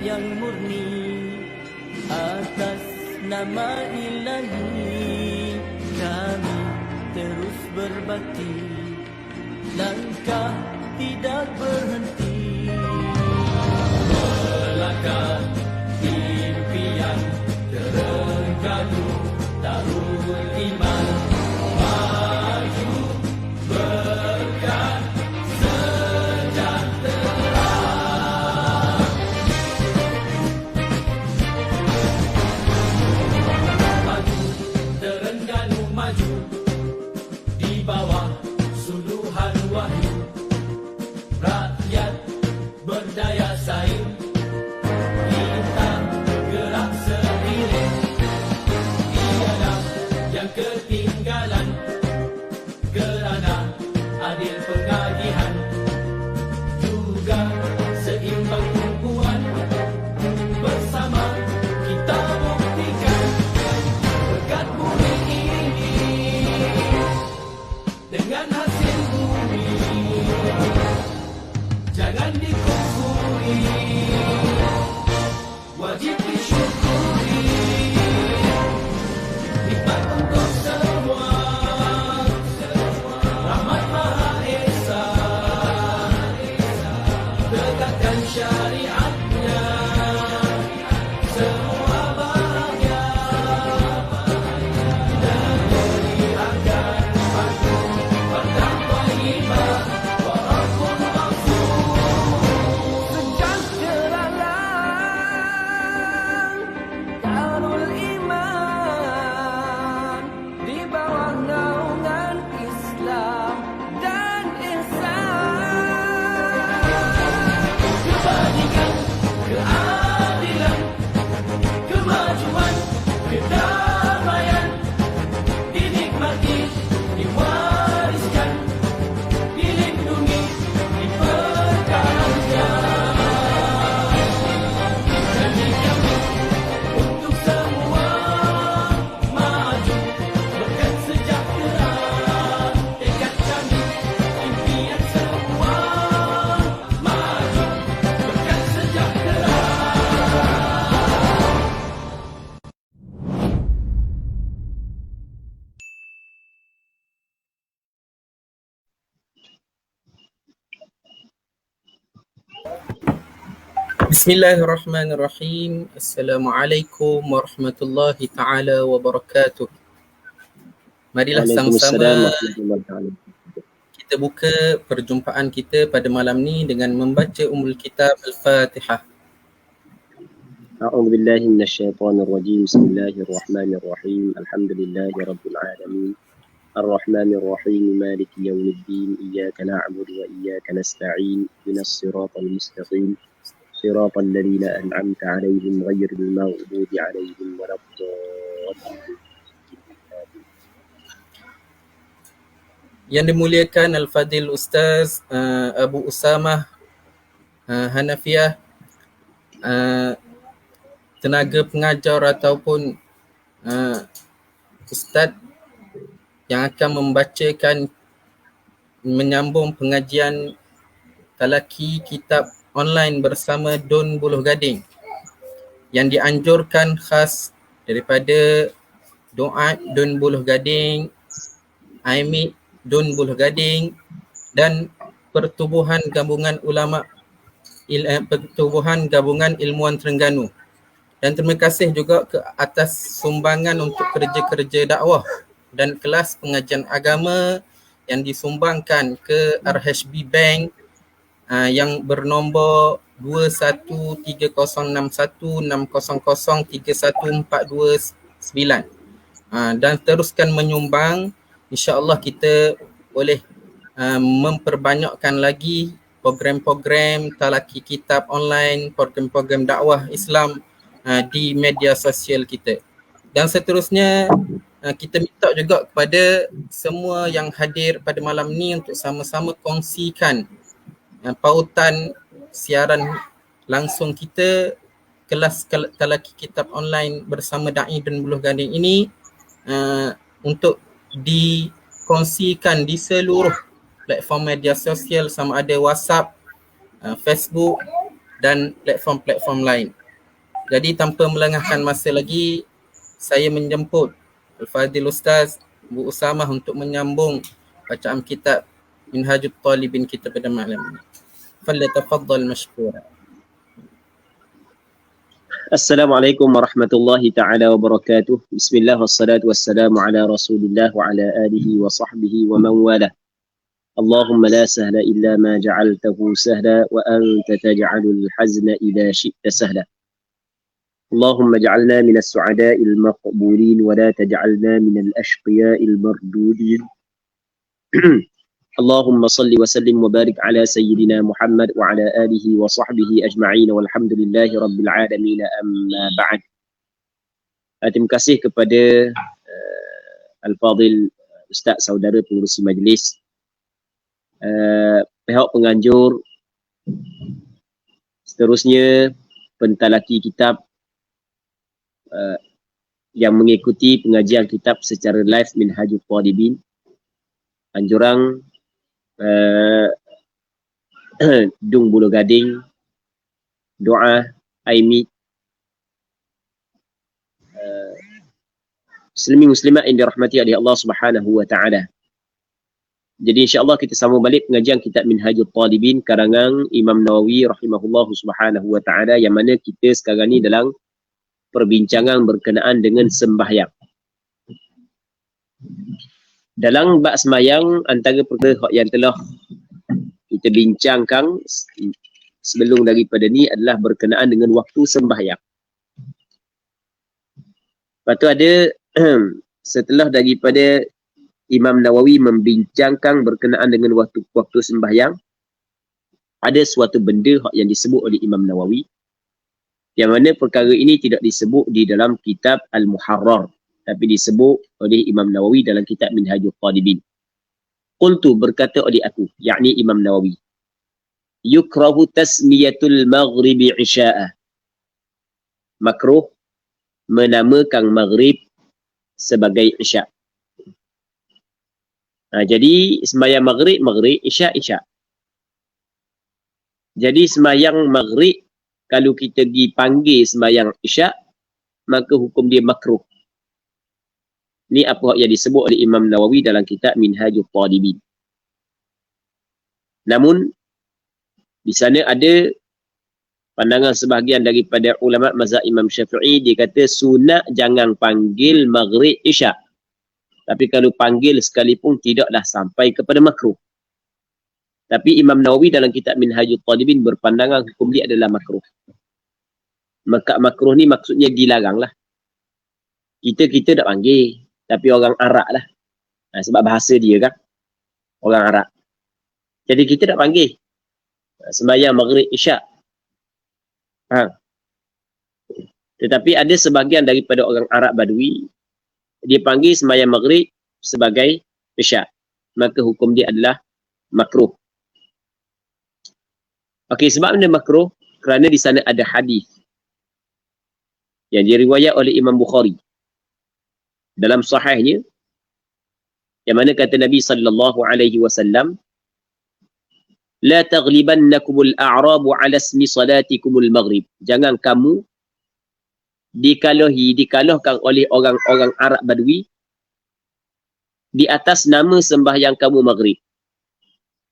yang murni atas nama Ilahi. Kami terus berbakti, langkah tidak berhenti, melangkah impian terengganu Darul Iman, maju berkat sejahtera. Maju Terengganu, maju di bawah suluhan wahyu, rakyat berdaya saing, kita gerak seiring, tiada yang ketinggalan, kerana adil pengagihan, juga seimbang tumpuan, bersama kita buktikan berkat bumi ini dengan hasil bumi, jangan dikufuri, wajib disyukuri, nikmat untuk semua, rahmat Maha Esa, tegakkan syariatnya, semua bahagia, negeri akan maju, bertakwa iman, walaupun sejahteralah Darul Iman di bawah naungan Islam dan ihsan. Kebajikan, keadilan, kemajuan, kedamaian dinikmati, diwariskan, dilindungi, dipertahankan. Janji kami untuk semua, maju berkat sejahtera, tekad kami, impian semua, maju berkat sejahtera. Bismillahirrahmanirrahim. Assalamualaikum warahmatullahi taala wabarakatuh. Marilah Waalaikumsalam sama-sama warahmatullahi taala. kita buka perjumpaan kita pada malam ni dengan membaca Ummul Kitab Al-Fatihah. A'udzu billahi minasyaitonir rajim. Bismillahirrahmanirrahim. Alhamdulillahi rabbil alamin. Ar-Rahmanir Rahim. Maliki yaumiddin. Iyyaka na'budu wa iyyaka nasta'in. Ihdinas siratal mustaqim. Siratal ladzina an'amta 'alaihim ghairil maghdubi 'alaihim waladdallin. Yang dimuliakan Al-Fadil Ustaz Abu Usamah Hanafiah, tenaga pengajar ataupun Ustaz yang akan membacakan, menyambung pengajian talaki kitab online bersama Don Buluh Gading yang dianjurkan khas daripada doa Don Buluh Gading, Aimik Don Buluh Gading dan Pertubuhan Gabungan Ulama Pertubuhan Gabungan Ilmuwan Terengganu. Dan terima kasih juga ke atas sumbangan untuk kerja-kerja dakwah dan kelas pengajian agama yang disumbangkan ke RHB Bank yang bernombor 21306160031429 dan teruskan menyumbang. InsyaAllah kita boleh memperbanyakkan lagi program-program talaki kitab online, program-program dakwah Islam di media sosial kita. Dan seterusnya kita minta juga kepada semua yang hadir pada malam ni untuk sama-sama kongsikan pautan siaran langsung kita, kelas talaki kitab online bersama Da'i Don Buluh Gading ini untuk dikongsikan di seluruh platform media sosial, sama ada WhatsApp, Facebook, dan platform-platform lain. Jadi tanpa melengahkan masa lagi, saya menjemput Al-Fadhil Ustaz Bu Usamah untuk menyambung bacaan kitab Minhajut Talibin kita pada malam ini. Falyatafaddal mashkura. Assalamualaikum warahmatullahi ta'ala wabarakatuh. Bismillah wassalatu wassalamu ala rasulillah wa ala alihi wa sahbihi wa man wala. Allahumma la sahla illa ma ja'altahu sahla wa anta taj'alul hazna idha syi'ta sahla. Allahumma ja'alna minas su'ada'il maqbulin wa la taj'alna minal ashqiya'il mardudin. Allahumma salli wa sallim wa barik ala sayyidina Muhammad wa ala alihi wa sahbihi ajma'in walhamdulillahi rabbil alamin amma ba'd. Terima kasih kepada Al-Fadhil Ustaz saudara pengurusi majlis, pihak penganjur, seterusnya pentalaki kitab yang mengikuti pengajian kitab secara live Minhajul Talibin. Anjurang Dung Bulu Gading, Doa, Aimi, Muslimin Muslimat yang dirahmati oleh Allah Subhanahu wa Ta'ala. Jadi insya-Allah kita sambung balik pengajian kitab Minhajul Talibin karangan Imam Nawawi rahimahullah Subhanahu wa Ta'ala, yang mana kita sekarang ni dalam perbincangan berkenaan dengan sembahyang. Dalam bab sembahyang, antara perkara yang telah kita bincangkan sebelum daripada ni adalah berkenaan dengan waktu sembahyang. Lepas tu ada setelah daripada Imam Nawawi membincangkan berkenaan dengan waktu sembahyang, ada suatu benda yang disebut oleh Imam Nawawi, yang mana perkara ini tidak disebut di dalam kitab Al-Muharrar, tapi disebut oleh Imam Nawawi dalam kitab Minhajul Talibin. Qultu, berkata oleh aku, yakni Imam Nawawi, yukrahu tasmiyatul maghribi isya'a. Makruh menamakan maghrib sebagai isya'. Jadi sembahyang maghrib, isya'. Jadi sembahyang maghrib, kalau kita pergi panggil sembahyang isya', maka hukum dia makruh. Ni apa yang disebut oleh Imam Nawawi dalam kitab Minhajul Talibin. Namun di sana ada pandangan sebahagian daripada ulama mazhab Imam Syafi'i, dia kata sunat jangan panggil maghrib isya'. Tapi kalau panggil sekalipun tidaklah sampai kepada makruh. Tapi Imam Nawawi dalam kitab Minhajul Talibin berpandangan hukum dia adalah makruh. Maka makruh ni maksudnya dilarang lah. Kita tak panggil, tapi orang Arab lah. Sebab bahasa dia kan, orang Arab. Jadi kita tak panggil sembahyang maghrib isya'. Tetapi ada sebahagian daripada orang Arab Badui, dia panggil sembahyang maghrib sebagai isya'. Maka hukum dia adalah makruh. Okey, sebab benda makruh, kerana di sana ada hadis yang diriwayat oleh Imam Bukhari dalam sahihnya, yang mana kata Nabi sallallahu alaihi wasallam, la taghlibannakumul a'rabu ala ismi salatikumul maghrib. Jangan kamu dikalahkan oleh orang-orang Arab Badui di atas nama sembahyang kamu maghrib.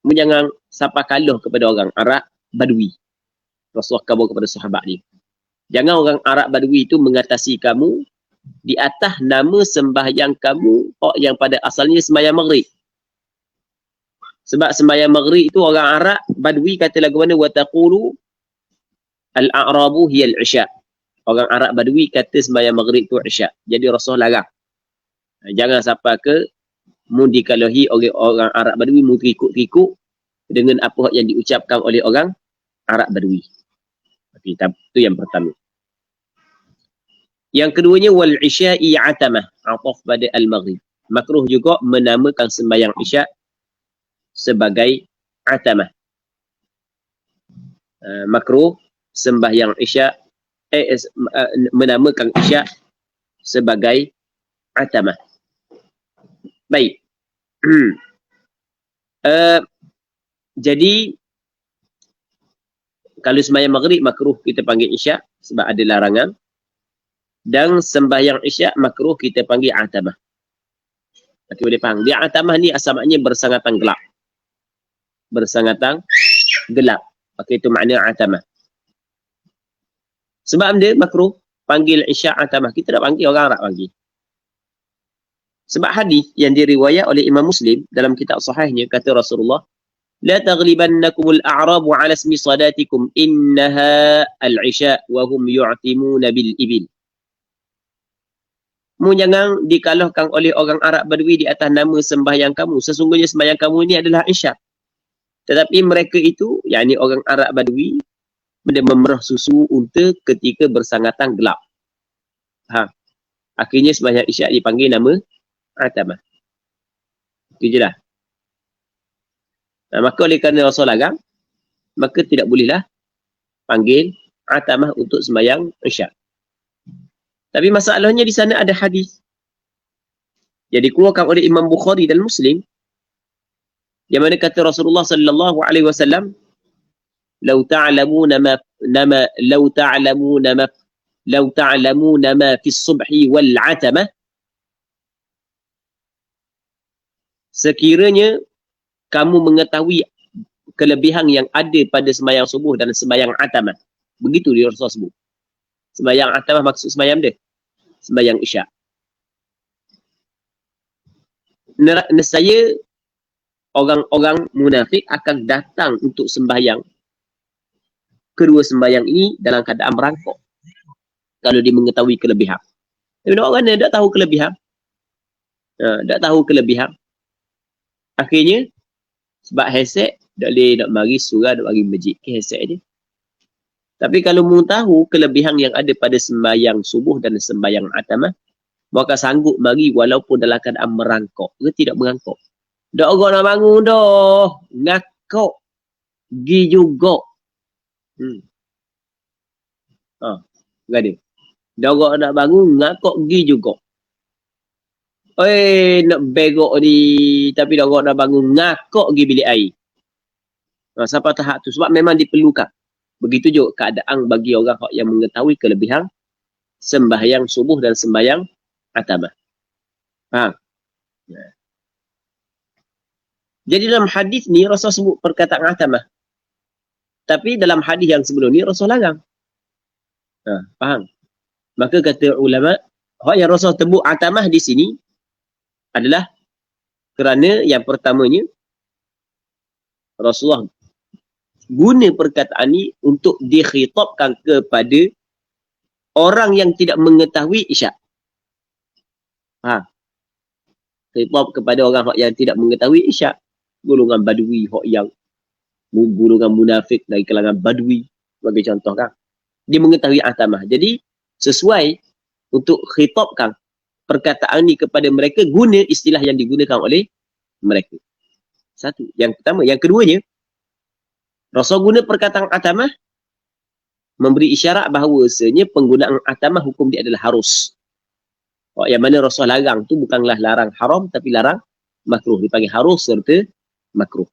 Kamu jangan siapa kalah kepada orang Arab Badui. Rasulullah khabar kepada sahabat ni, jangan orang Arab Badui itu mengatasi kamu di atas nama sembahyang kamu yang pada asalnya sembahyang maghrib. Sebab sembahyang maghrib itu orang Arab Badui kata lagu mana, wa taqulu al-a'rabu hiya al-isya'. Orang Arab Badui kata sembahyang maghrib itu isya'. Jadi Rasul larang. Jangan sampai ke mu dikalahi oleh orang Arab Badui, mu terikut-ikut dengan apa yang diucapkan oleh orang Arab Badui. Okey, itu yang pertama. Yang keduanya, wal isya'i atamah, ataf pada al-maghrib. Makruh juga menamakan sembahyang isya' sebagai atamah. Makruh sembahyang isya' menamakan isya' sebagai atamah. Baik. Jadi Kalau sembahyang maghrib makruh kita panggil isyak sebab ada larangan. Dan sembahyang isyak makruh kita panggil atamah. Okey, boleh faham. Dia atamah ni asal maknanya bersangatan gelap. Bersangatan gelap. Okey, itu makna atamah. Sebab dia makruh panggil isyak atamah. Kita nak panggil, orang Arab panggil. Sebab hadis yang diriwayat oleh Imam Muslim dalam kitab sahihnya kata Rasulullah, la taghlibannakumul a'rabu 'ala ismi salatikum innaha al-'isya wa hum yu'timuna bil ibil. Mu jangan dikalahkan oleh orang Arab Badui di atas nama sembahyang kamu. Sesungguhnya sembahyang kamu ini adalah isyak. Tetapi mereka itu, yakni orang Arab Badui, memerah susu unta ketika bersangatan gelap. Akhirnya sembahyang isyak dipanggil nama atamah. Itu je lah. Maka oleh kerana Rasul larang, maka tidak bolehlah panggil atamah untuk sembahyang isyak. Tapi masalahnya di sana ada hadis yang dikeluarkan oleh Imam Bukhari dan Muslim yang mana kata Rasulullah sallallahu alaihi wasallam, "Lau ta'lamuna ma fi as-subhi wal 'atamah." Sekiranya kamu mengetahui kelebihan yang ada pada sembahyang subuh dan sembahyang atamah. Begitu dia Rasul sebut. Sembahyang atamah maksud sembahyang dia, sembahyang isyak. Nescaya orang-orang munafik akan datang untuk sembahyang kedua sembahyang ini dalam keadaan merangkak. Kalau dia mengetahui kelebihan. Tapi orang mana tak tahu kelebihan. Tak tahu kelebihan. Akhirnya, sebab headset, tak boleh nak mari surah, nak mari masjid ke headset dia. Tapi kalau mu tahu kelebihan yang ada pada sembahyang subuh dan sembahyang atamah, maka sanggup mari walaupun dalam keadaan merangkak. Ke tidak merangkak. Tak orang nak bangun dah. Ngakak. Gi juga. Gak dia. Tak orang nak bangun, ngakak gi juga. Nak begok ni. Tapi tak orang nak bangun, ngakak gi bilik air. Sampai tahap tu. Sebab memang diperlukan. Begitu juga keadaan bagi orang yang mengetahui kelebihan sembahyang subuh dan sembahyang atamah. Faham? Jadi dalam hadis ni Rasul sebut perkataan atamah. Tapi dalam hadis yang sebelum ni Rasul larang. Faham? Maka kata ulama, hak yang Rasul sebut atamah di sini adalah kerana yang pertamanya Rasulullah guna perkataan ni untuk dikhitabkan kepada orang yang tidak mengetahui isyak. Khitab kepada orang yang tidak mengetahui isyak. Golongan badui, yang golongan munafik dari kalangan badui, sebagai contoh kan. Dia mengetahui atamah. Jadi sesuai untuk khitabkan perkataan ni kepada mereka, guna istilah yang digunakan oleh mereka. Satu. Yang pertama. Yang keduanya, Rasul guna perkataan atamah memberi isyarat bahawasanya penggunaan atamah hukum dia adalah harus. Yang mana Rasul larang tu bukanlah larang haram tapi larang makruh. Dipanggil harus serta makruh.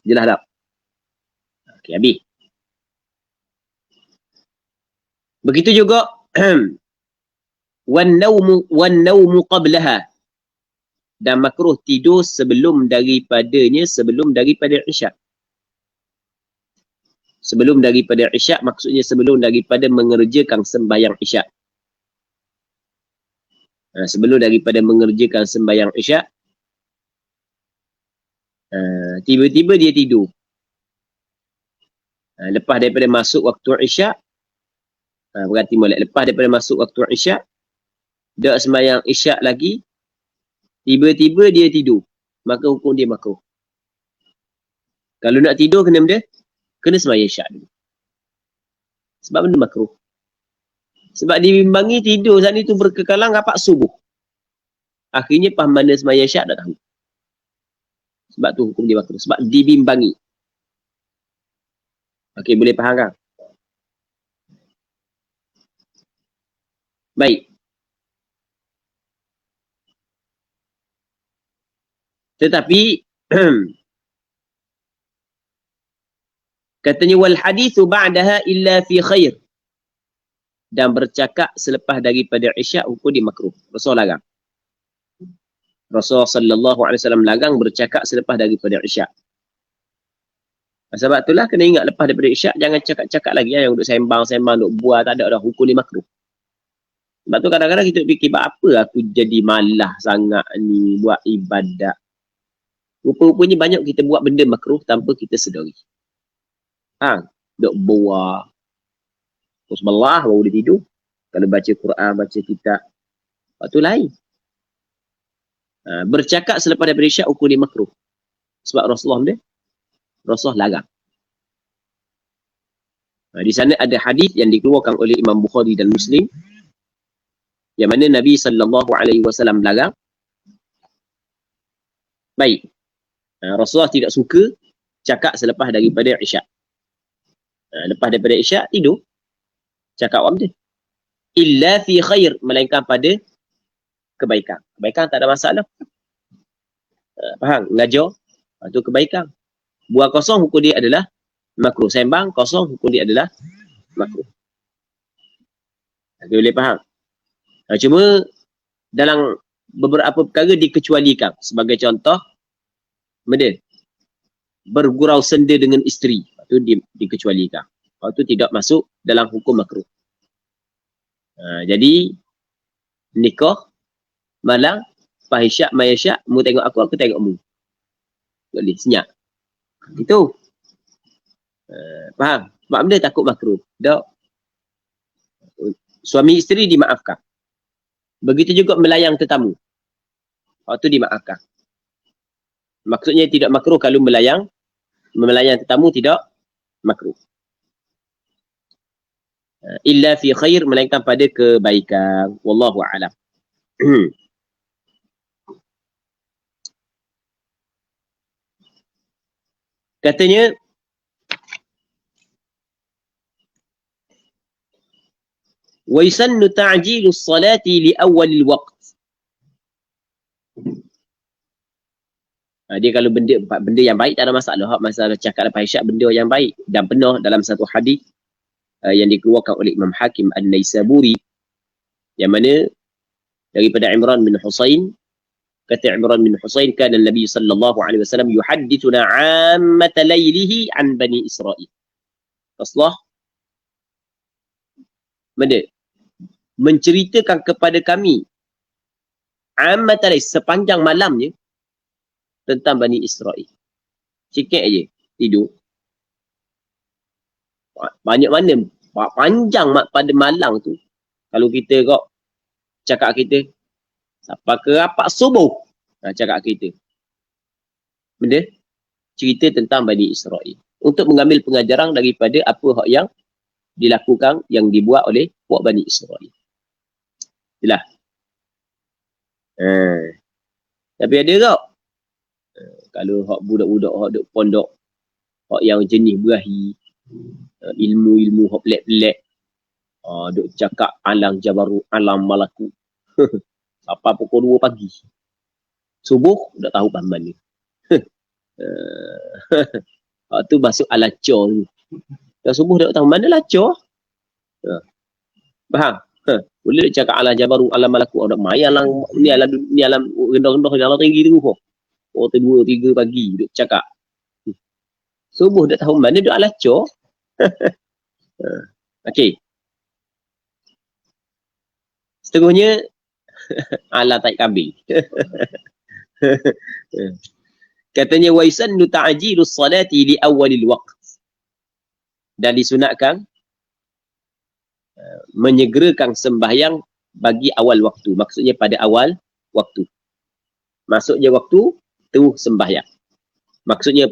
Jelas tak? Okey, habis. Begitu juga wan naumu qablaha, dan makruh tidur sebelum daripada isyak. Sebelum daripada isyak maksudnya sebelum daripada mengerjakan sembahyang isyak. Sebelum daripada mengerjakan sembahyang isyak, tiba-tiba dia tidur. Lepas daripada masuk waktu isyak, berarti molek. Lepas daripada masuk waktu isyak, dak sembahyang isyak lagi, tiba-tiba dia tidur. Maka hukum dia makruh. Kalau nak tidur kena sembahyang isyak dulu. Sebab benda makruh. Sebab dibimbangi tidur saat itu berkekalan rapat subuh. Akhirnya pas mana sembahyang isyak tak tahu. Sebab tu hukum dia makruh. Sebab dibimbangi. Okey, boleh faham kan? Baik. Tetapi Katanya wal hadithu ba'daha illa fi khair. Dan bercakap selepas daripada isyak hukum dia makruh. Rasul larang. Rasul sallallahu alaihi wasallam larang bercakap selepas daripada isyak. Sebab itulah kena ingat lepas daripada isyak jangan cakap-cakap lagi yang duk sembang-sembang, duk buat, tak ada dah hukum dia makruh. Sebab tu kadang-kadang kita fikir apa aku jadi malah sangat ni buat ibadat. Rupa-rupanya banyak kita buat benda makruh tanpa kita sedari. Duk buah. Sebelah baru dia tidur. Kalau baca Quran, baca kitab. Waktu lain. Bercakap selepas daripada isyak hukum dia makruh. Sebab Rasulullah larang. Di sana ada hadis yang dikeluarkan oleh Imam Bukhari dan Muslim. Yang mana Nabi SAW larang. Baik. Rasulullah tidak suka cakap selepas daripada isyak. Lepas daripada isyak, tidur. Cakap apa dia? Illa fi khair. Melainkan pada kebaikan. Kebaikan tak ada masalah. Faham? Ngajar. Itu kebaikan. Buah kosong hukum dia adalah makruh. Sembang kosong hukum dia adalah makruh. Kita boleh faham? Cuma dalam beberapa perkara dikecualikan. Sebagai contoh, benda bergurau senda dengan isteri. Itu dikecualikan. Itu tidak masuk dalam hukum makruh. Jadi nikah malang fahisyak mayasyak, mu tengok aku tengok mu. Boleh senyap. Itu. Faham? Sebab benda takut makruh. Tak. Suami isteri dimaafkan. Begitu juga melayang tetamu. Waktu dimaafkan. Maksudnya tidak makruh kalau melayang tetamu tidak makruh. Illa fi khair, melainkan pada kebaikan. Wallahu a'lam. Katanya wa yusannu ta'jilu as-salati li awwal al-waqt. Dia kalau benda yang baik tak ada masalah. Masalah cakap lepas isyak benda yang baik. Dan penuh dalam satu hadis yang dikeluarkan oleh Imam Hakim An-Naisaburi, yang mana daripada Imran bin Husain, kata Imran bin Husain, kana Nabi sallallahu alaihi wasallam yuhaddithuna 'ammata laylihi an Bani Israil. Rasulullah menceritakan kepada kami 'ammata layl, sepanjang malamnya, tentang Bani Israil. Sikit aja tidur. Banyak mana panjang pada malam tu. Kalau kita kok cakap kita sampai ke rapat subuh, cakap kita benda cerita tentang Bani Israil untuk mengambil pengajaran daripada apa yang dilakukan, yang dibuat oleh puak Bani Israil. Itulah. Tapi ada tak kalau hak budak-budak hak duk pondok, hak yang jenis berahi, ilmu-ilmu hak pelik-pelik, duk cakap alam jabaru, alam malaku. Sampai pukul 2 pagi. Subuh dah tahu paman ni. Tu masuk alacor ni. Dah subuh dah tahu mana lacor. Faham? Boleh cakap alam jabaru, alam malaku. Dah mai alam ni alam rendah-rendah, alam tinggi tu. Tu 2-3 pagi duk cakap. Subuh dah tahu mana duk alacor. Okey. Seterusnya ala tai kambing. Katanya wa yusannu ta'jilu as-salati li awwalil waqt. Dan disunatkan menyegerakan sembahyang bagi awal waktu. Maksudnya pada awal waktu. Masuk je waktu terus sembahyang. Maksudnya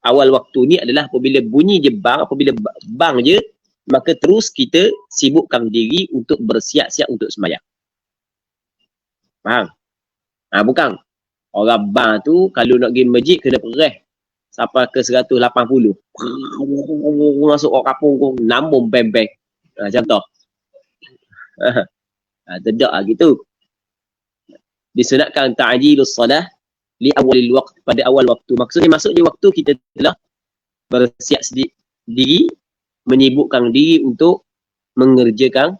awal waktu ni adalah apabila bunyi je bang, apabila bang je, maka terus kita sibukkan diri untuk bersiap-siap untuk sembahyang. Faham? Bukan. Orang bang tu kalau nak pergi masjid kena pereh sampai ke 180. Masuk orang kampung nambung beng-beng. Macam tu. Tidak lah gitu. Disunatkan ta'jilus salah li awalil waqt, pada awal waktu. Maksudnya masuk je waktu kita telah bersiap diri, menyibukkan diri untuk mengerjakan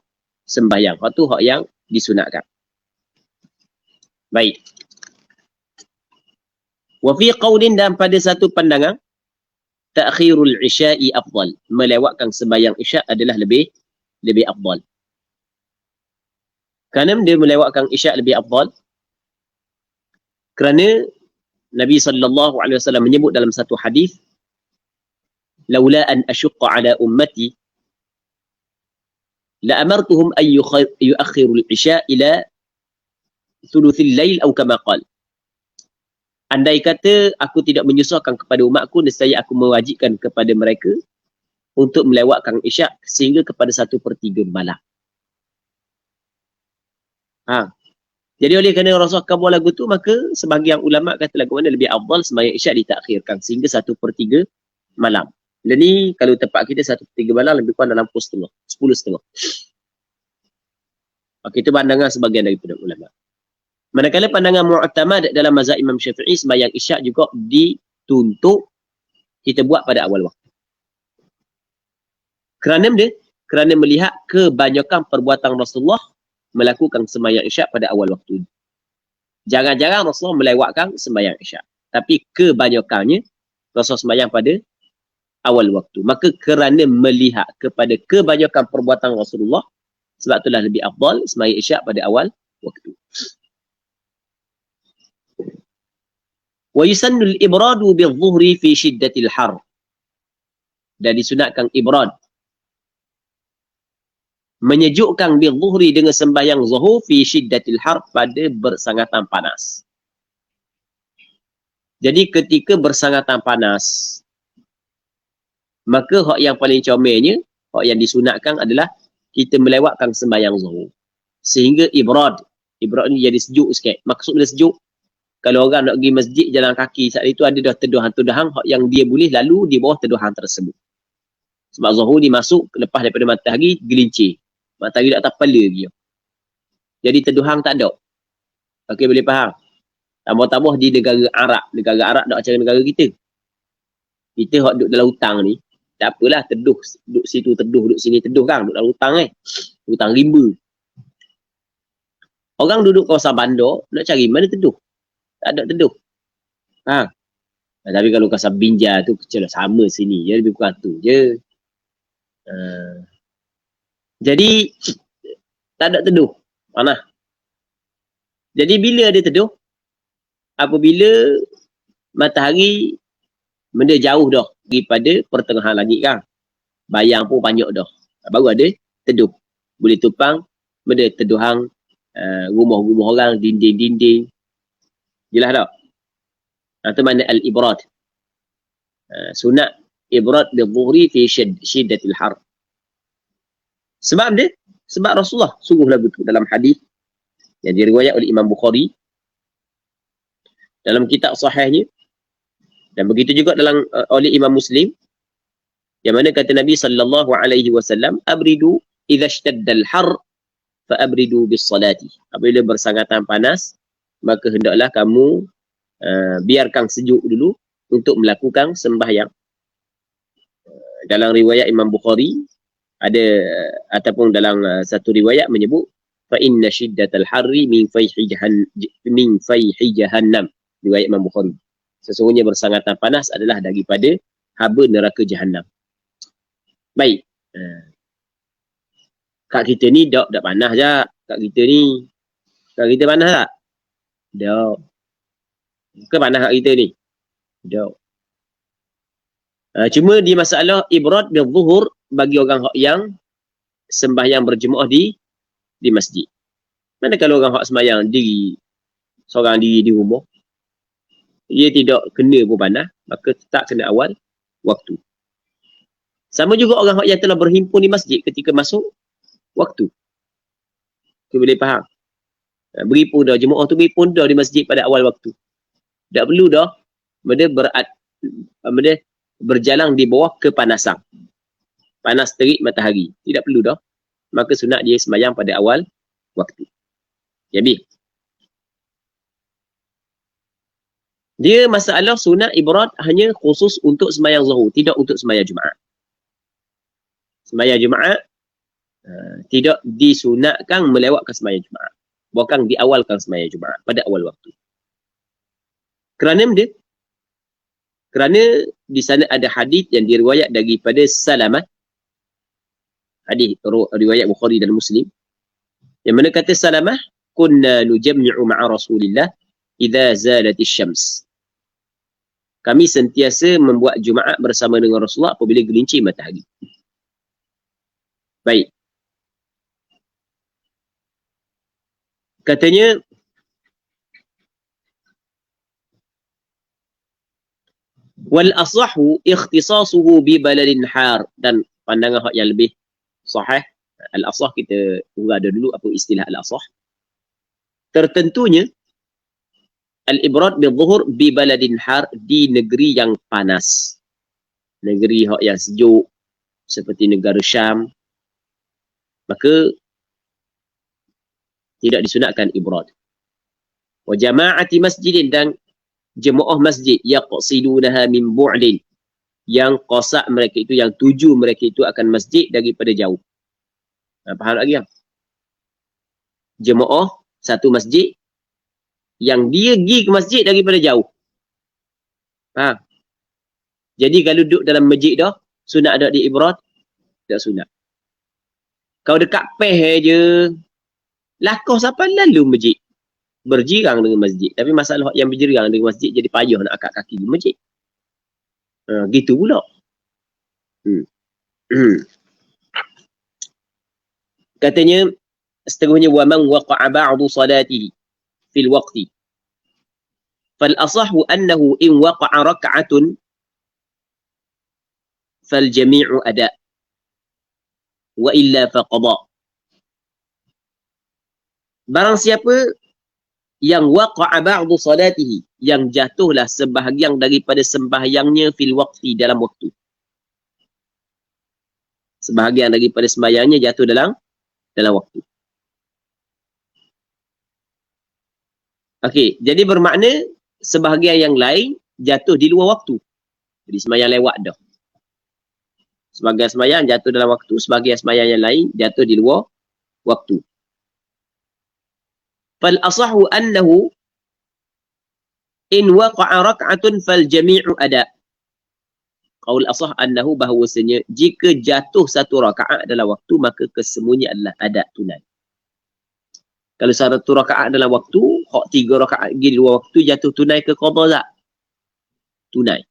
sembahyang. Hak tu hak yang disunatkan. Baik. Wa fi qaulin, dan pada satu pandangan, ta'khirul isya'i afdal. Melewatkan sembahyang isya' adalah lebih afdal. Kerana dia melewatkan isya' lebih afdal? Kerana Nabi SAW menyebut dalam satu hadis, laula an asyqa ala ummati la amartuhum an yuakhiru al-isya' ila thuluthil lail atau kama qala. Andai kata aku tidak menyusahkan kepada umatku, nescaya aku mewajibkan kepada mereka untuk melewatkan isyak sehingga kepada 1/3 malam. Jadi oleh kerana Rasulullah kabur lagu tu, maka sebahagian ulama kata lagu mana lebih afdal sembahyang isyak ditakhirkan sehingga 1/3 malam. Dan ni kalau tempat kita 1/3 malam lebih kurang dalam pukul 10:30. Okey, itu pandangan sebahagian daripada ulama. Manakala pandangan mu'tamad dalam mazhab Imam Syafi'i, sembahyang isyak juga dituntut kita buat pada awal waktu. Kerana melihat kebanyakan perbuatan Rasulullah melakukan sembahyang isyak pada awal waktu. Jarang-jarang Rasulullah melewatkan sembahyang isyak. Tapi kebanyakannya Rasulullah sembahyang pada awal waktu. Maka kerana melihat kepada kebanyakan perbuatan Rasulullah, sebab itulah lebih afdal sembahyang isyak pada awal waktu. Wa yusannul ibradu bil-zuhri fi shiddatil har. Dan disunatkan ibrad, menyejukkan bil-zuhri dengan sembahyang zuhur fi shiddatil har, pada bersangatan panas. Jadi ketika bersangatan panas, maka hak yang paling comelnya, hak yang disunatkan adalah kita melewatkan sembahyang zuhur. Sehingga ibrad ni jadi sejuk sikit. Maksud dia sejuk, kalau orang nak pergi masjid jalan kaki saat itu ada dah teduhan-teduhan yang dia boleh lalu di bawah teduhan tersebut. Sebab zuhur ni masuk lepas daripada matahari gelincir. Matahari dah atas kepala dia. Jadi teduhan tak ada. Okey, boleh faham? Tambah-tambah di negara Arab. Negara Arab tak macam negara kita. Kita hak duduk dalam hutang ni, tak apalah, teduh. Duduk situ teduh, duduk sini teduh kan. Duduk dalam hutang hutang rimba. Orang duduk kawasan bandar, nak cari mana teduh. Tak ada teduh. Tapi kalau kawasan Binjai tu kecil lah, sama sini. Dia lebih kurang tu je. Jadi tak ada teduh. Mana? Jadi bila ada teduh? Apabila matahari benda jauh dah daripada pertengahan langit kan. Bayang pun banyak dah. Baru ada teduh. Boleh tupang benda teduhan rumah-rumah orang, dinding-dinding. Jelas tak? Itu makna al-ibrad. Sunat ibrad bil-zuhri fi shiddatil har. Sebab Rasulullah sungguh lagu tu dalam hadis yang diriwayat oleh Imam Bukhari dalam kitab sahihnya, dan begitu juga dalam oleh Imam Muslim, yang mana kata Nabi SAW, abridu idza ishtadda al-har fa abridu bis salati. Apabila bersangatan panas, maka hendaklah kamu biarkan sejuk dulu untuk melakukan sembahyang. Dalam riwayat Imam Bukhari ada, ataupun dalam satu riwayat menyebut, fa inna shiddatal harri min fayhi jahannam. Riwayat Imam Bukhari. Sesungguhnya bersangatan panas adalah daripada haba neraka Jahannam. Baik. Kat kita ni tak panas je. Kat kita panas tak? Tak. Bukan panas kat kita ni. Tak. Cuma di masalah ibrad bil zuhur bagi orang yang sembahyang berjemaah di masjid. Mana kalau orang hak sembahyang seorang diri di rumah, dia tidak kena pun panas, maka tak kena awal waktu. Sama juga orang yang telah berhimpun di masjid ketika masuk waktu. Kita boleh faham. Berhimpun dah, jemaah tu berhimpun dah di masjid pada awal waktu. Tak perlu dah berjalan di bawah kepanasan. Panas terik matahari. Tidak perlu dah. Maka sunat dia sembahyang pada awal waktu. Jadi, dia masalah sunat ibrad hanya khusus untuk sembahyang zuhur, tidak untuk sembahyang Jumaat. Sembahyang Jumaat tidak disunatkan melewatkan sembahyang Jumaat. Bukan diawalkan sembahyang Jumaat pada awal waktu. Kerana benda? Kerana di sana ada hadis yang diriwayat daripada Salamah. Hadis riwayat Bukhari dan Muslim. Yang mana kata Salamah, kunna nujammi'u ma'a Rasulillah idza zalatis syams. Kami sentiasa membuat Jumaat bersama dengan Rasulullah apabila gelincir matahari. Baik. Katanya, wal asahhu ikhtisasuhu bi baladin har, dan pandangan yang lebih sahih, al asah kita uraikan dulu apa istilah al asah. Tertentunya al ibrat bil zuhur bi baladin har, di negeri yang panas, negeri yang sejuk seperti negara Syam, maka tidak disunatkan ibrat. Wa jama'ati masjidin, dan jemaah masjid yaqsidunaha min bu'lin, yang qasad mereka itu, yang tuju mereka itu akan masjid daripada jauh. Faham lagi tak? Jemaah satu masjid yang dia pergi ke masjid daripada jauh. Faham? Jadi kalau duduk dalam masjid dah, sunat ada di ibrat? Tak sunat. Kau dekat peh je, lakau siapa lalu masjid? Berjirang dengan masjid. Tapi masalah yang berjirang dengan masjid jadi payah nak angkat kaki di masjid. Gitu pula. Katanya, seterusnya, wa man waqa'a ba'du salatihi fil waqti fal asahhu annahu in waqa'a rak'atun fal jami'u ada wa illa faqada. Barang siapa yang waqa'a ba'du salatihi, yang jatuhlah sebahagian daripada sembahyangnya fil waqti, dalam waktu. Sebahagian daripada sembahyangnya jatuh dalam waktu. Okey, jadi bermakna sebahagian yang lain jatuh di luar waktu. Jadi sembahyang lewat dah. Sebahagian sembahyang jatuh dalam waktu, sebahagian sembahyang yang lain jatuh di luar waktu. Fal asahhu annahu in waqa'a rak'atun fal jami'u ada. Qaul asah annahu, bahawasanya jika jatuh satu rakaat dalam waktu, maka kesemuanya adalah ada, tunai. Kalau satu rakaat dalam waktu, hak 3 rakaat lagi di luar waktu, jatuh tunai ke qada tak? Tunai.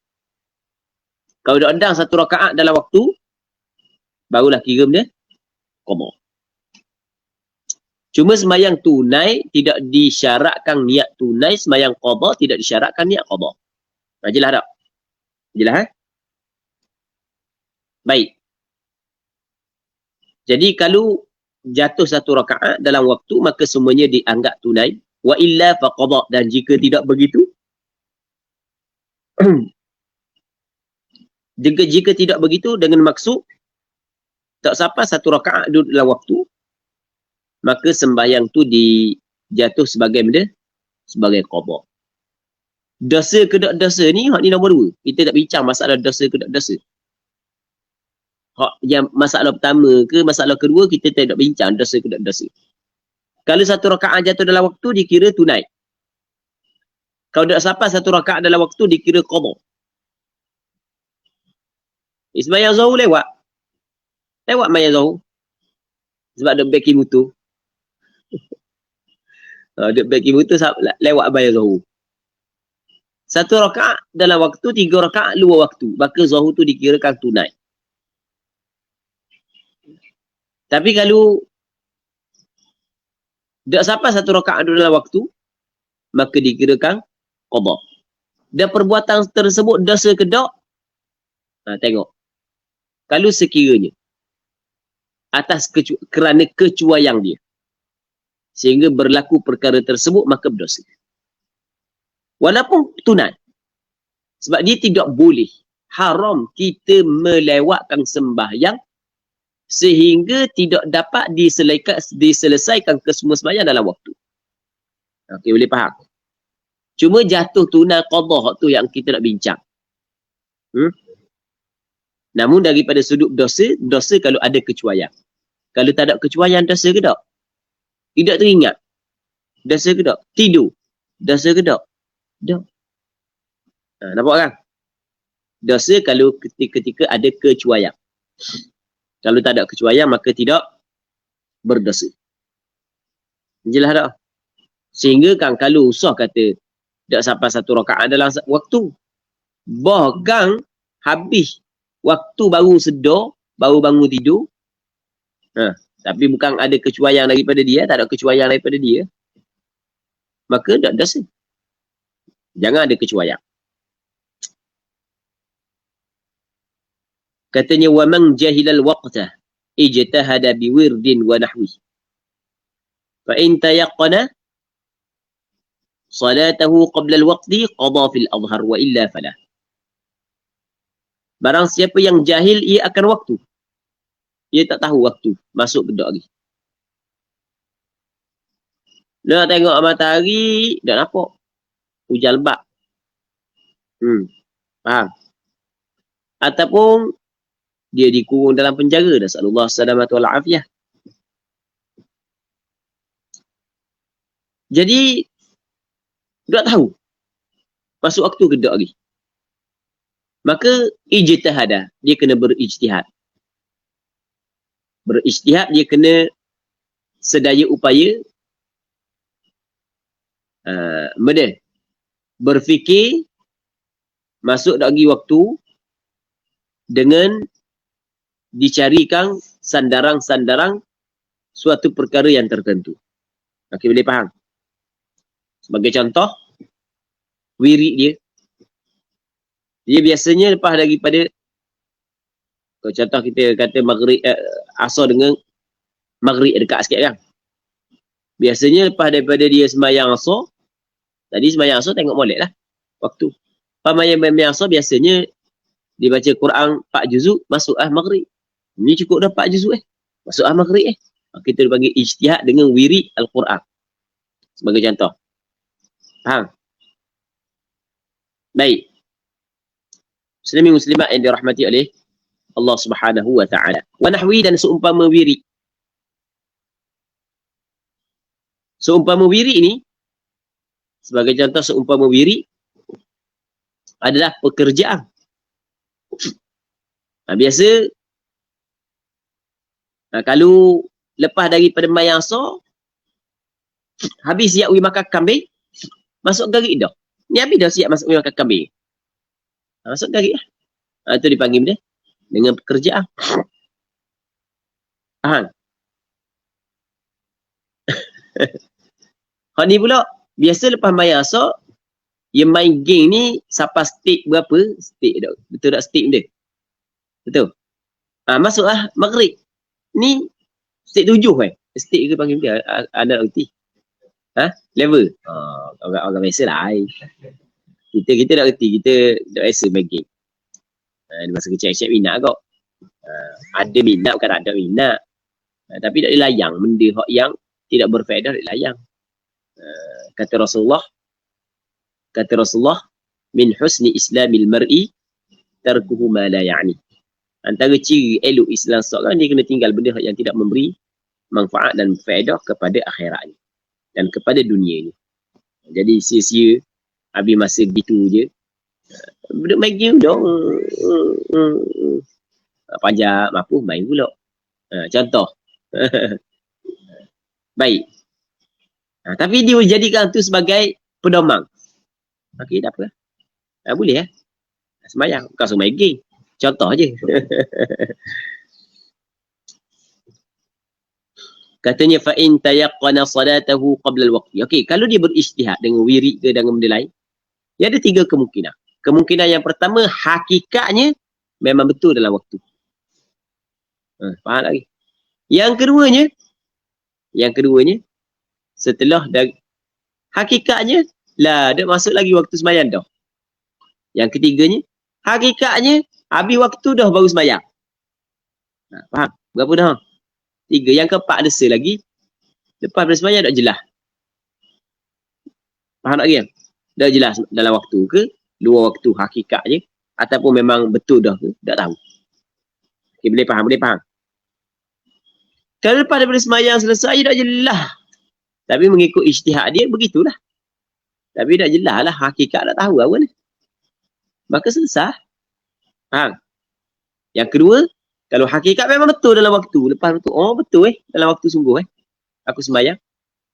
Kalau dah endang satu rakaat dalam waktu, barulah kira benda qada. Cuma sembahyang tunai tidak disyaratkan niat tunai, sembahyang qada tidak disyaratkan niat qada. Jelas tak? Jelas? Baik. Jadi kalau jatuh satu rakaat dalam waktu, maka semuanya dianggap tunai. Wa illa faqada, dan jika tidak begitu, jika tidak begitu dengan maksud tak sampai satu rakaat duduk dalam waktu, maka sembahyang tu dijatuh sebagai benda, sebagai qada. Dosa ke tak dosa ni, hak ni nombor 2. Kita tak bincang masalah dosa ke tak dosa. Hak yang masalah pertama ke masalah kedua, kita tidak bincang dosa ke tak dosa. Kalau satu rakaat jatuh dalam waktu, dikira tunai. Kalau tak sampai satu rakaat dalam waktu, dikira qada. Sembahyang zuhur lewat. Lewat sembahyang zuhur. Sebab ada backing motor. Ada backing motor, lewat sembahyang zuhur. Satu rakaat dalam waktu, 3 rakaat luar waktu. Maka zuhur tu dikirakan tunai. Tapi kalau tak sampai satu rakaat dalam waktu, maka dikirakan qada. Dan perbuatan tersebut dosa ke tak? Tengok. Kalau sekiranya atas kerana kecuaian dia sehingga berlaku perkara tersebut, maka berdosa. Walaupun tunai. Sebab dia tidak boleh, haram kita melewatkan sembahyang sehingga tidak dapat diselesaikan kesemua sembahyang dalam waktu. Okey, boleh faham? Cuma jatuh tunai qada tu yang kita nak bincang. Namun daripada sudut dosa kalau ada kecuaian. Kalau tak ada kecuaian, dosa ke tak? Tidak teringat, dosa ke tak? Tidur, dosa ke tak? Tak. Nampak kan? Dosa kalau ketika ada kecuaian. Kalau tak ada kecuaian, maka tidak berdosa. Jelas tak? Sehingga kan kalau usah kata tak sampai 1 rakaat dalam waktu, bahkan habis waktu baru sedar, baru bangun tidur, tapi bukan ada kecuaian daripada dia, tak ada kecuaian daripada dia, maka tak dosa. Jangan ada kecuaian. Katanya, wa man jahilal waqta ijtahada biwirdin wa nahwi fa in tayaqqana salatahu qabla al-waqti qada fil adhhar wa illa falah. Barang siapa yang jahil ia akan waktu, dia tak tahu waktu masuk ke lagi. Nak tengok matahari, tak nampak. Hujan lebat. Faham? Ataupun dia dikurung dalam penjara. Nasallallahu salamatu wal afiyah. Jadi, tak tahu masuk waktu ke tak lagi. Maka, ijtihada. Dia kena berijtihad. Berijtihad, dia kena sedaya upaya berfikir masuk lagi waktu dengan dicarikan sandarang-sandarang suatu perkara yang tertentu. Okey, boleh faham? Sebagai contoh, wirid dia. Dia biasanya lepas daripada, contoh kita kata maghrib, asar dengan maghrib dekat sikit kan. Biasanya lepas daripada dia sembahyang asar, tadi sembahyang asar tengok molek lah waktu. Sembahyang asar biasanya dia baca Quran 4 juzuk, masuk maghrib. Ini cukup dah 4 juzuk masuk maghrib Kita panggil ijtihad dengan wirid Al-Quran. Sebagai contoh. Faham? Baik. Muslimin muslimat yang dirahmati oleh Allah Subhanahu wa taala. Wa nahwi, dan seumpama wirid. Seumpama wirid ini, sebagai contoh, seumpama wirid adalah pekerjaan. Biasa, kalau lepas daripada sembahyang asar, habis siap pergi makan kambing, masuk garik dah. Ni habis dah siap masuk pergi makan kambing. Masuk garik lah. Itu dipanggil dia dengan pekerjaan. Faham? Ni pula, biasa lepas sembahyang asar, yang main game ni sampai stake berapa? Stake dah. Betul tak stake dia? Betul? Masuklah maghrib. Ni stake 7 Stake ke panggil dia? Anak reti. Level. Orang biasa lah. Kita tak reti. Kita tak biasa main game. Masa kecil-kecil minat kok. Ada minat, bukan ada minat. Tapi tak dilayang. Benda yang tidak berfaedah dilayang. Kata Rasulullah, min husni islamil mar'i tarkuhu ma la ya'ni. Antara ciri elok Islam seorang, dia kena tinggal benda yang tidak memberi manfaat dan faedah kepada akhiratnya dan kepada dunia ni. Jadi sia-sia habis masa gitu je. Duduk main game dong. Panjang mampu main pula. Contoh. Baik. Tapi dia jadikan tu sebagai pedoman. Okey, tak apa. Boleh sembahyang. Bukan semua main game. Contoh je. Katanya, fa'in tayaqqana salatahu qabla al-waqti. Okey, kalau dia berijtihad dengan wirid ke dengan benda lain, dia ada 3 kemungkinan. Kemungkinan yang pertama, hakikatnya memang betul dalam waktu. Faham lagi? Yang keduanya, setelah dari hakikatnya, dah masuk lagi waktu sembahyang dah. Yang ketiganya, hakikatnya habis waktu dah baru sembahyang. Faham? Berapa dah? 3. Yang keempat ada lagi. Lepas pada sembahyang tak jelas. Faham tak lagi? Dah jelas dalam waktu ke, luar waktu hakikatnya, ataupun memang betul dah ke, tak tahu. Okay, boleh faham, boleh faham. Kalau lepas daripada semayang selesai, dah jelas. Tapi mengikut ijtihad dia, begitulah. Tapi dah jelas lah, hakikat dah tahu apa ni. Maka selesai. Faham? Yang kedua, kalau hakikat memang betul dalam waktu. Lepas tu, oh betul dalam waktu sungguh aku semayang.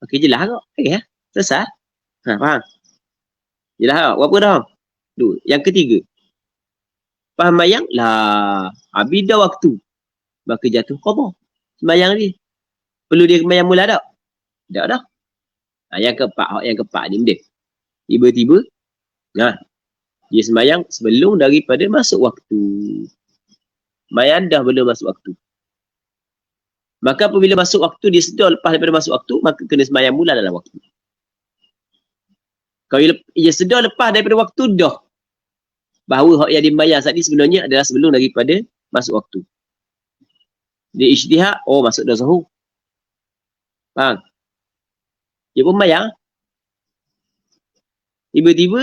Okey, jelas kok. Ya, selesai. Faham? Jelas tak? Berapa dah? Dua. Yang ketiga, faham mayang? Lah, habis dah waktu. Maka jatuh qadha. Semayang dia. Perlu dia semayang mula tak? Tak dah. Yang keempat ni dia. Tiba-tiba, dia semayang sebelum daripada masuk waktu. Mayang dah belum masuk waktu. Maka apabila masuk waktu, dia sedar lepas daripada masuk waktu, maka kena semayang mula dalam waktu. Kalau dia sedar lepas daripada waktu, dah. Bahawa hak yang dimayang saat ni sebenarnya adalah sebelum daripada masuk waktu. Dia ijtihad, oh masuk dah zuhur. Faham? Dia pun mayang. Tiba-tiba,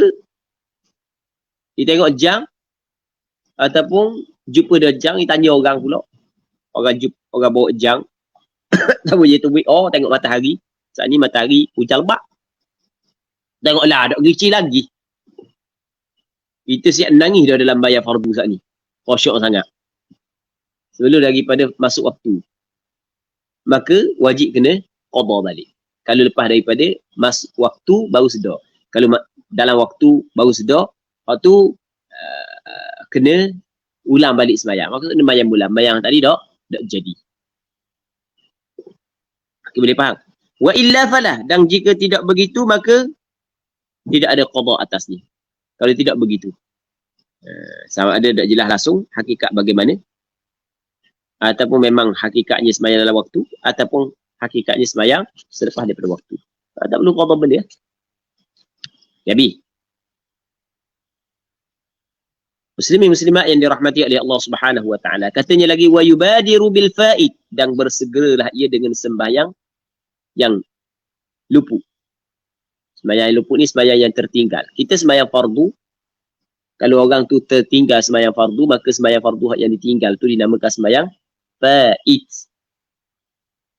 dia tengok jam, ataupun jumpa dah jam, dia tanya orang pula. Orang bawa jam. Tahu dia tunggu, oh tengok matahari. Saat ni matahari hujan lebat. Tengoklah, ada gerici lagi. Kita siap nangis dah dalam bayar fardu saat ni. Khusyuk sangat. Sebelum daripada masuk waktu. Maka wajib kena qadha balik. Kalau lepas daripada masuk waktu baru sedar. Kalau dalam waktu baru sedar, waktu kena ulang balik sembahyang. Maksudnya sembahyang bulan. Sembahyang tadi tak jadi. Okay, boleh faham? Wa illa falah. Dan jika tidak begitu, maka tidak ada qadha atasnya. Kalau tidak begitu. Sama ada tak jelas langsung hakikat bagaimana. Ataupun memang hakikatnya sembahyang dalam waktu. Ataupun hakikatnya sembahyang selepas daripada waktu. Tak perlu qadha benda. Jadi, muslimin muslimat yang dirahmati oleh Allah Subhanahu wa taala. Katanya lagi wa yubadiru bil faid, dan bersegeralah ia dengan sembahyang yang luput. Sembahyang yang luput ni sembahyang yang tertinggal. Kita sembahyang fardu, kalau orang tu tertinggal sembahyang fardu, maka sembahyang fardu yang ditinggal tu dinamakan sembahyang faid.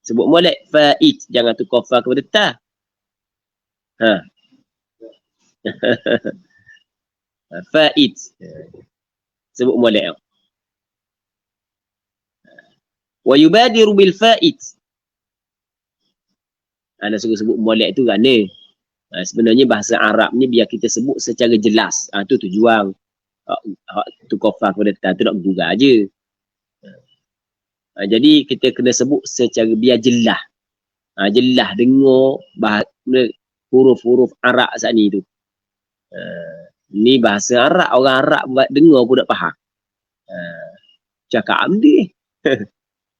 Sebut molek faid, jangan tukar fa kepada ta. Faid. Sebut molek. Wa yubadiru bil faid. Anda suka sebut molek tu kan ni. Sebenarnya bahasa Arab ni biar kita sebut secara jelas. Tu tujuan. Tu kofar kepada ta tu nak bergurau aje. Jadi kita kena sebut secara biar jelas. Jelas dengar huruf-huruf Arab saat ni tu. Ni bahasa Arab, orang Arab buat dengar pun tak faham. Cakap amdi.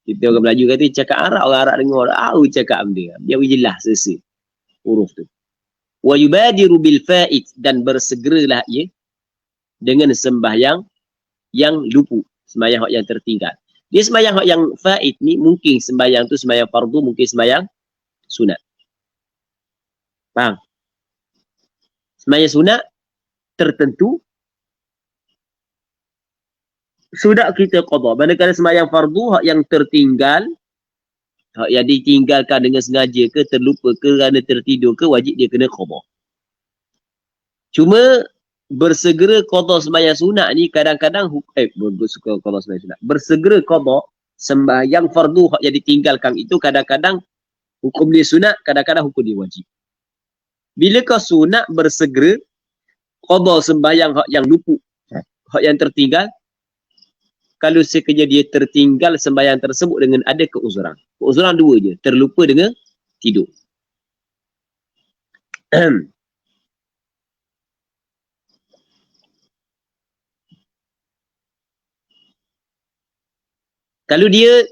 Kita orang Melayu kata cakap Arab, orang Arab dengar tahu cakap amdi. Biar jelas selesai huruf tu. Wa yubadiru bil faid, dan bersegeralah ia dengan sembahyang yang luput, sembahyang yang tertinggal. Dia sembahyang yang faid ni mungkin sembahyang tu sembahyang fardu, mungkin sembahyang sunat. Faham? Sembahyang sunat tertentu sudah kita qadha. Manakala sembahyang fardu hak yang tertinggal, hak yang ditinggalkan dengan sengaja ke, terlupa ke, kerana tertidur ke, wajib dia kena qadha. Cuma bersegera qadha sembahyang sunat ni kadang-kadang qadha sembahyang sunat. Bersegera qadha sembahyang fardu hak yang ditinggalkan itu kadang-kadang hukum dia sunat, kadang-kadang hukum dia wajib. Bila kau sunat bersegera qadha sembahyang hak yang luput, hak yang tertinggal, kalau sekiranya dia tertinggal sembahyang tersebut dengan ada keuzuran. Keuzuran dua je, terlupa dengan tidur. Kalau dia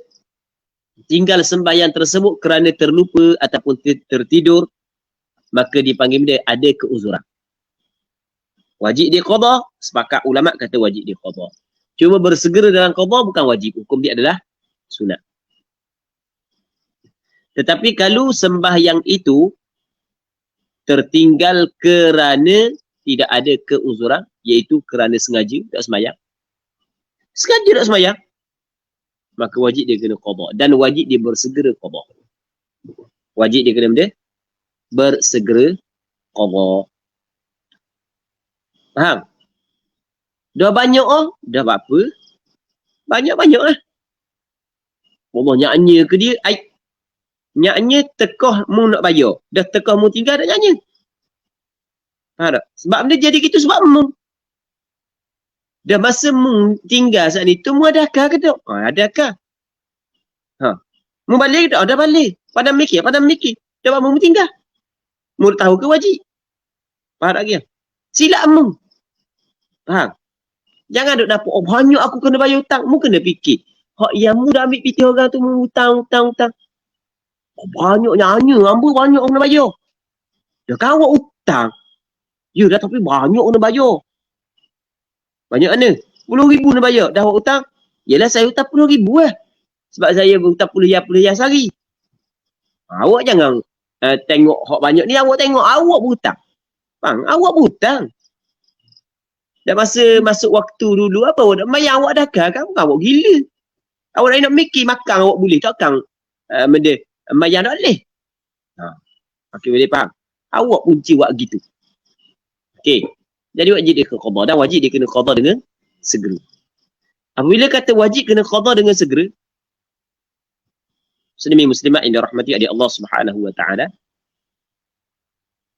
tinggal sembahyang tersebut kerana terlupa ataupun tertidur, maka dipanggil dia ada keuzuran. Wajib dia qadha, sepakat ulama kata wajib dia qadha. Cuma bersegera dalam qadha bukan wajib, hukum dia adalah sunat. Tetapi kalau sembahyang itu tertinggal kerana tidak ada keuzuran, iaitu kerana sengaja tak sembahyang. Sengaja tak sembahyang. maka wajib dia kena qada dan wajib dia bersegera qada. Wajib dia kena benda bersegera qada. Faham? Dah banyak dah apa? Banyak-banyak lah. Allah nyaknya ke dia, nyaknya tekah mu nak bayar. Dah tekah mu tinggal dah nyaknya. Faham tak? Sebab benda jadi gitu sebab mu. Dah masa mu tinggal saat ni tu mu adakah ke tak? Adakah. Mu balik ke tak? Dah balik. Padam mikir. Dah buat mu tinggal. Mu tahu ke wajib? Faham tak dia? Silap mu. Faham? Jangan duk dapat, banyak aku kena bayar hutang. Mu kena fikir. Hak yang mu dah ambil piti orang tu mu hutang. Banyak nyanyi. Hamba banyak kena bayar. Dah kan awak hutang. Ya dah tapi banyak kena bayar. Banyak mana? 10,000 nak bayar. Dah awak hutang? Yelah saya hutang 10,000 lah. Sebab saya hutang 10 sehari. Awak jangan tengok hak banyak ni. Awak tengok awak berhutang. Bang, awak berhutang. Dah masa masuk waktu dulu apa awak nak bayar awak dah kan? Awak gila. Awak nak mikir makan awak boleh. Takkan benda bayar tak boleh. Okey, boleh faham? Awak punci buat gitu. Okey. Jadi wajib dia kena qada dan wajib dia kena qada dengan segera. Apabila kata wajib kena qada dengan segera, muslimin muslimat yang dirahmati oleh Allah Subhanahu wa taala,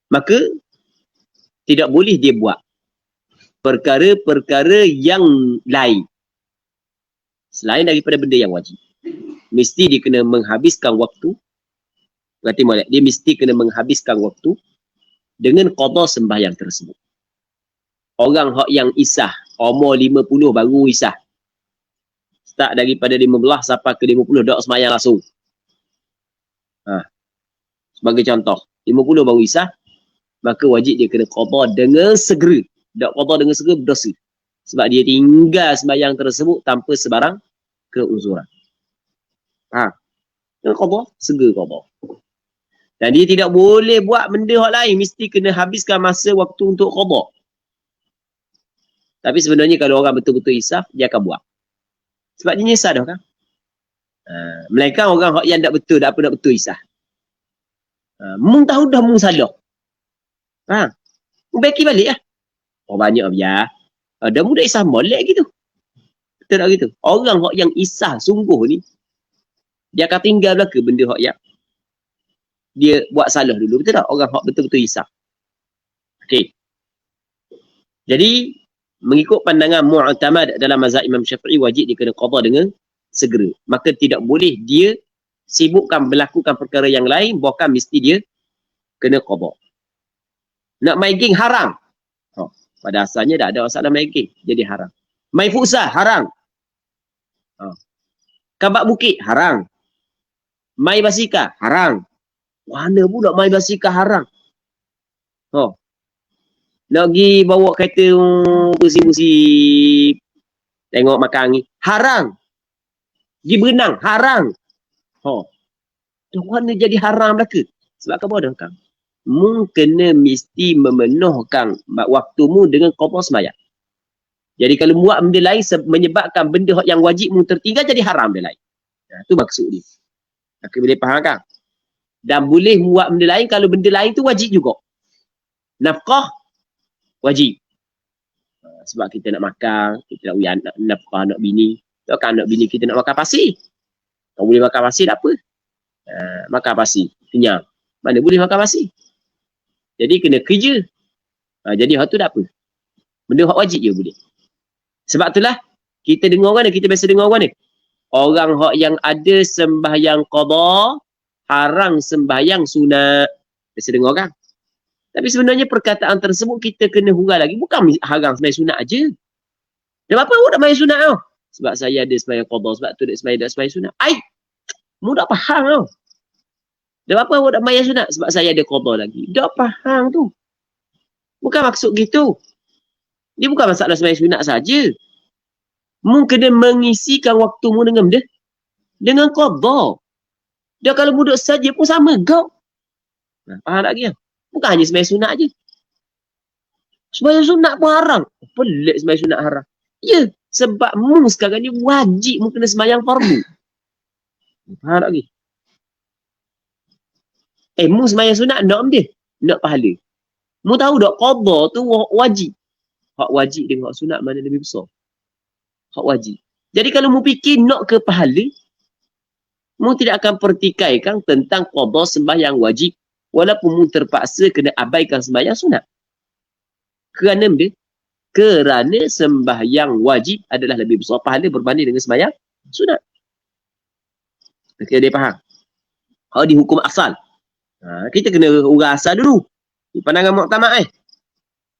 maka tidak boleh dia buat perkara-perkara yang lain selain daripada benda yang wajib. Mesti dia kena menghabiskan waktu. Berarti molek, dia mesti kena menghabiskan waktu dengan qada sembahyang tersebut. Orang hak yang isah, umur 50 baru isah. Start daripada 15 sampai ke 50 dak sembahyang langsung. Sebagai contoh, 50 baru isah, maka wajib dia kena qada dengan segera. Dak qada dengan segera berdosa. Sebab dia tinggal sembahyang tersebut tanpa sebarang keuzuran. Kena qada, segera qada. Dan dia tidak boleh buat benda hak lain, mesti kena habiskan masa waktu untuk qada. Tapi sebenarnya kalau orang betul-betul isaf, dia akan buat. Sebab dia nyesal dah kan. Melainkan orang yang tak betul, tak apa nak betul isaf. Mung tahu dah mung salah. Mung baiki balik lah. Banyak biar. Dah mu dah isaf molek gitu. Betul tak gitu? Orang yang isaf sungguh ni, dia akan tinggal belaka benda yang dia buat salah dulu. Betul tak? Orang betul-betul isaf. Okey. Jadi, mengikut pandangan mu'tamad dalam mazhab Imam Syafi'i, wajib dia kena qada dengan segera. Maka tidak boleh dia sibukkan melakukan perkara yang lain, bahkan mesti dia kena qada. Nak main game haram. Pada asalnya dah ada masalah main game, jadi haram. Main futsal haram. Kabak bukit haram. Main basikal haram. Mana pula main basikal haram? Nak pergi bawa kereta pusing-pusing tengok makan angin haram. Pergi berenang haram. Mana jadi haram belaka? Sebab apa dah kan? Mu kena mesti memenuhkan waktumu dengan qada sembahyang. Jadi kalau buat benda lain menyebabkan benda yang wajib mu tertinggal, jadi haram benda lain. Itu maksud dia. Aku boleh faham kan? Dan boleh buat benda lain kalau benda lain tu wajib juga. Nafkah wajib. Sebab kita nak makan, kita nak uyan, nak nafkah anak bini. Kan anak bini kita nak makan pasir. Kalau boleh makan pasir tak apa. Makan pasir, kenyang. Mana boleh makan pasir. Jadi kena kerja. Jadi hak tu tak apa. Benda hak wajib je boleh. Sebab itulah kita dengar orang ni, kita biasa dengar orang ni. Orang hak yang ada sembahyang qada, haram sembahyang sunat. Biasa dengar kan? Tapi sebenarnya perkataan tersebut kita kena hurai lagi. Bukan haram sembahyang sunat aja. Dan apa awak nak sembahyang sunat tau? Sebab saya ada sembahyang qada, sebab tu nak sembahyang sunat. Mu tak faham tau. Dan apa awak nak sembahyang sunat? Sebab saya ada qada lagi. Tak faham tu. Bukan maksud gitu. Dia bukan masalah sembahyang sunat saja. Mu kena mengisikan waktumu dengan qada. Dan kalau mu duduk saja pun sama kau. Faham tak dia? Bukan hanya sembahyang sunat je. Sembahyang sunat pun haram. Pelik sembahyang sunat haram. Ya, Sebab mu sekarang ni wajib mu kena sembahyang fardu. Faham tak lagi? Mu sembahyang sunat nak dia. Nak pahala. Mu tahu tak qada tu wajib. Hak wajib dengan hak sunat mana lebih besar? Hak wajib. Jadi kalau mu fikir nak ke pahala, mu tidak akan pertikaikan tentang qada sembahyang wajib walaupun mu terpaksa kena abaikan sembahyang sunat. Kerana dia? Kerana sembahyang wajib adalah lebih besar pahala berbanding dengan sembahyang sunat. Okey, dia faham? Hak di hukum asal. Kita kena urang asal dulu. Di pandangan muktamad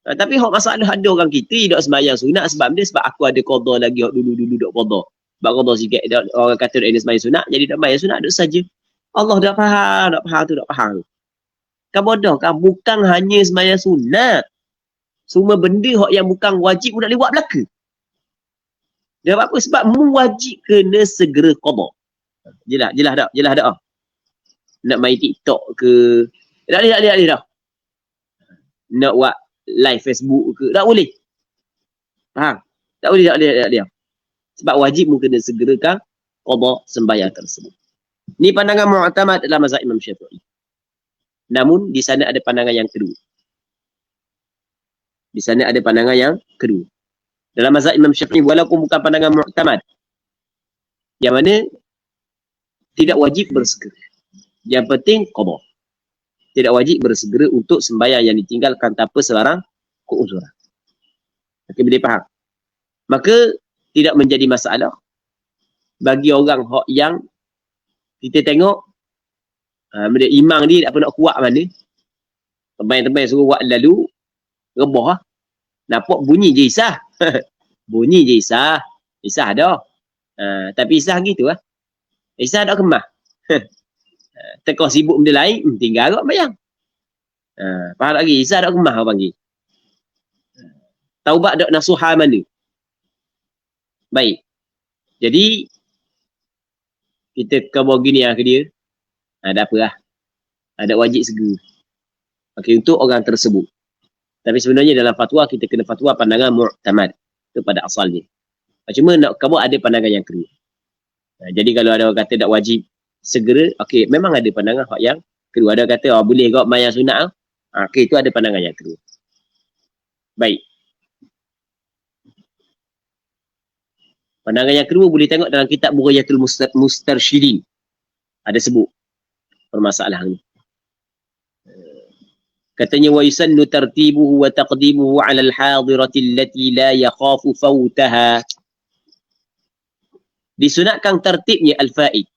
tapi hak masalah ada orang kita tak sembahyang sunat sebab dia sebab aku ada qada lagi hak dulu-dulu dok qada. Sebab qada sikit orang kata dia sembahyang sunat jadi tak sembahyang sunat duk saja. Allah dah faham tu tak faham. Kan bodoh kan bukan hanya sembahyang sunat. Semua benda hak yang bukan wajib pun nak lewat belaka. Dia apa? Sebab mu wajib kena segera qada. Jelas tak? Nak main TikTok ke? Tak boleh dah. Nak buat live Facebook ke? Tak boleh. Faham? Tak boleh. Sebab wajib mu kena segerakan qada sembahyang tersebut. Ni pandangan mu'tamad dalam mazhab Imam Syafi'i. Namun di sana ada pandangan yang kedua. Dalam mazhab Imam Syafi'i walaupun bukan pandangan mu'tamad. Yang mana tidak wajib bersegera. Yang penting qada. Tidak wajib bersegera untuk sembahyang yang ditinggalkan tanpa selarang keuzuran. Okey, boleh faham? Maka tidak menjadi masalah bagi orang hak yang kita tengok imam ni tak apa nak kuat mana. Tembang-tembang suruh buat lalu rebah nampak bunyi je isah. Bunyi je isah. Isah dah. Tapi isah gitu Isah tak kemah. Tekau sibuk benda lain, tinggal agak bayang. Faham lagi? Isah tak kemah orang panggil. Taubat tak nasuhah mana? Baik. Jadi, kita kau gini ke dia. Tak apa lah. Ada wajib segera. Okey, untuk orang tersebut. Tapi sebenarnya dalam fatwa, kita kena fatwa pandangan mu'tamad. Itu pada asalnya. Cuma nak kamu ada pandangan yang kedua. Jadi kalau ada orang kata tak wajib segera, okey, memang ada pandangan hak yang kedua. Ada kata boleh kau mayang sunat. Okey, itu ada pandangan yang kedua. Baik. Pandangan yang kedua boleh tengok dalam kitab Bughayatul Mustarsyidin. Ada sebut permasalahan ni. Katanya wa yusannu tartibuhu wa taqdimuhu 'ala al-hadirati allati la yakhafu fawtaha. Disunatkan tertibnya al-fa'id.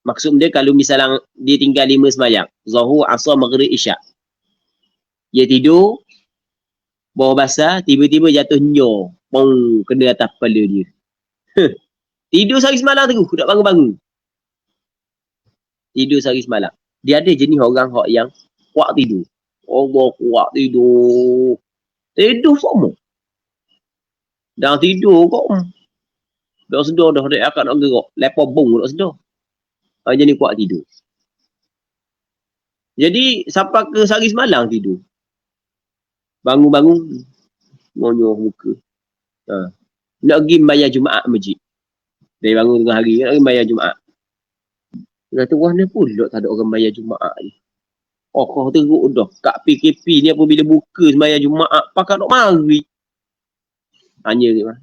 Maksud dia kalau misalnya dia tinggal 5 sembahyang, Zuhur, Asar, Maghrib, Isyak. Dia tidur bawah basah, tiba-tiba jatuh nyor. Pong, kena atas kepala dia. Tidur sehari semalam terus, tak bangun-bangun. Tidur sehari semalam. Dia ada jenis orang yang kuat tidur. Allah kuat tidur. Tidur semua. Dah tidur kok. Dah sedar dah, dia akan nak gerak. Lepas bong tak sedar. Jadi kuat tidur. Jadi sampai ke sehari semalam tidur. Bangun-bangun. Ngonyoh muka. Nak pergi bayar Jumaat masjid. Dari bangun tengah hari, nak pergi bayar Jumaat. Dia kata, wah ni pula tak ada orang bayar Jumaat ni. Kau teruk dah. Kat PKP ni apabila buka sembahyang Jumaat, pakat nak mari. Tanya dia,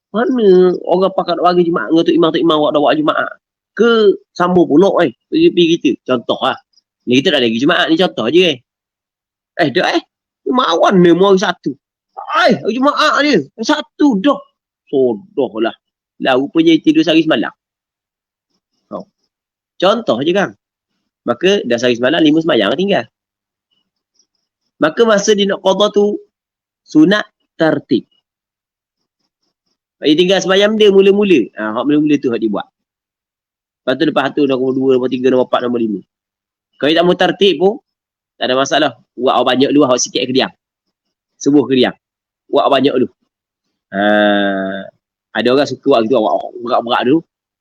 mana orang pakat nak mari Jumaat dengan Tok Imam dak buat Jumaat? Ke sama pula PKP kita. Contoh lah. Ni kita dah lagi Jumaat ni contoh je dah Jumaat warna mau satu. Jumaat dia. Satu dah. Sodoh lah. Rupanya tidur sehari semalam. Contoh je kan. Maka dah sehari semalam 5 sembahyang tinggal. Maka masa dia nak qada tu sunat tertib. Dia tinggal sembahyang dia mula-mula. Hak mula-mula tu hak dia buat. Lepas tu lepas 1, nombor 2, nombor 3, nombor 4, nombor 5. Kalau tak mau tertib pun tak ada masalah. Buat banyak dulu, hak sikit ke diam. Subuh ke diam. Buat banyak dulu. Ada orang suka buat gitu, buat berat-berat dulu.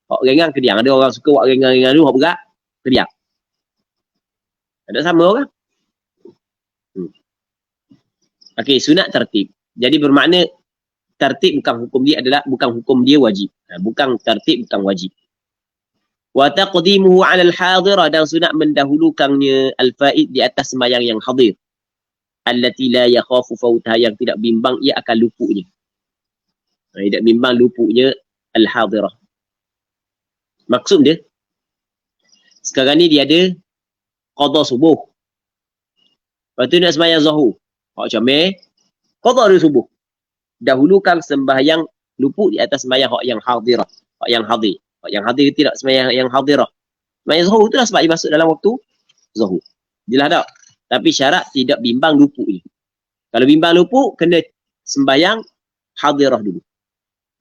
Hak ringan ke diam. Ada orang suka buat ringan-ringan dulu, hak berat ke diam. Ada sama orang. Okey, sunat tertib. Jadi bermakna Tartib bukan hukum dia wajib. Bukan tartib, bukan wajib. Wa taqdimuhu 'ala al-hadirah, dan sunat mendahulukannya al-faid di atas sembahyang yang hadir. Allati la yakhafu fautaha, yang tidak bimbang ia akan luputnya. Tidak bimbang luputnya al-hadirah. Maksud dia, sekarang ni dia ada qada subuh. Lepas tu nak sembahyang zuhur. Hak comel, qada dia subuh. Dahulukan sembahyang luput di atas sembahyang hak yang hadirah. Hak yang hadir. Hak yang hadir tidak sembahyang yang hadirah. Sembahyang zuhur tu lah sebab dia masuk dalam waktu zuhur. Jelas tak? Tapi syarat tidak bimbang luput ni. Kalau bimbang luput, kena sembahyang hadirah dulu.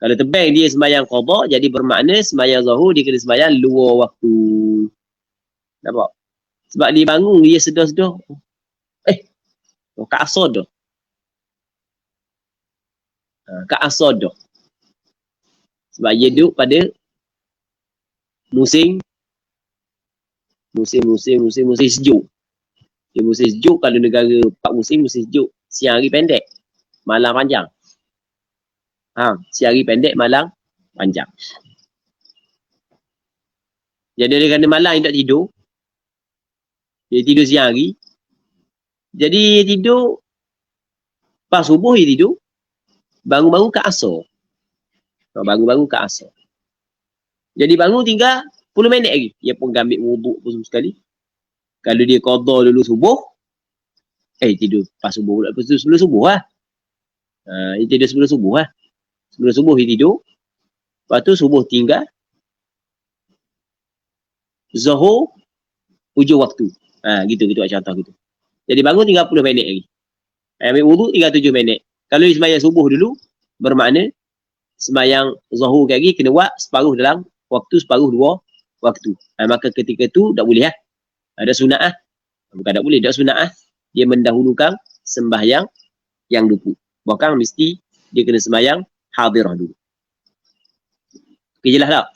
Kalau tebang dia sembahyang qada, jadi bermakna sembahyang zuhur dia kena sembahyang luar waktu. Nampak? Sebab dia bangun, dia sedar-sedar. Kat asar dah. Kat asar dah. Sebab dia duduk pada musim sejuk. Dia musim sejuk, kalau negara 4 musim sejuk. Siang hari pendek, malam panjang. Siang hari pendek, malam panjang. Jadi dia kena malam dia tak tidur. Dia tidur siang hari. Jadi dia tidur, pas subuh dia tidur, bangun-bangun ke asar. Bangun-bangun ke asar. Jadi bangun tinggal 10 minit lagi. Dia pun ambil wuduk pun sekali. Kalau dia qada dulu subuh, tidur pas subuh pula. Lepas tu sebelum subuh lah. Dia tidur sebelum subuh lah. Sebelum subuh dia tidur. Lepas tu subuh tinggal. Zuhur, hujung waktu. Gitu contoh gitu. Jadi bangun tinggal 10 minit lagi. Ambil wuduk tinggal 7 minit. Kalau dia sembahyang subuh dulu, bermakna sembahyang zuhur lagi kena buat separuh dalam waktu, separuh dua waktu. Maka ketika tu tak boleh lah. Ada sunat lah. Bukan tak boleh, tak sunat lah. Dia mendahulukan sembahyang yang luput. Bahkan mesti dia kena sembahyang hadirah dulu. Okay, jelas tak?